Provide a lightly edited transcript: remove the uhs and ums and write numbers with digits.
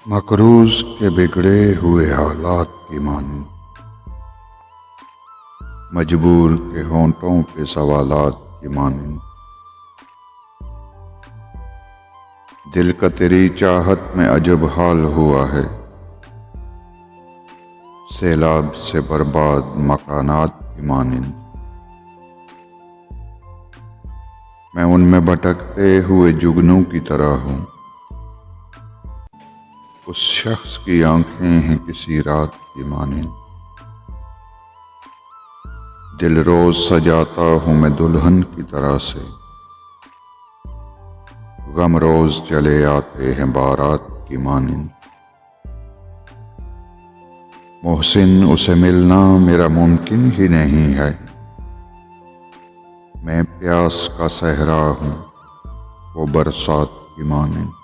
مقروض کے بگڑے ہوئے حالات کی مانند، مجبور کے ہونٹوں پہ سوالات کی مانند، دل کا تیری چاہت میں عجب حال ہوا ہے، سیلاب سے برباد مکانات کی مانند۔ میں ان میں بھٹکتے ہوئے جگنوں کی طرح ہوں، اس شخص کی آنکھیں ہیں کسی رات کی مانند۔ دل روز سجاتا ہوں میں دلہن کی طرح سے، غم روز چلے آتے ہیں بارات کی مانند۔ محسن اسے ملنا میرا ممکن ہی نہیں ہے، میں پیاس کا صحرا ہوں وہ برسات کی مانند۔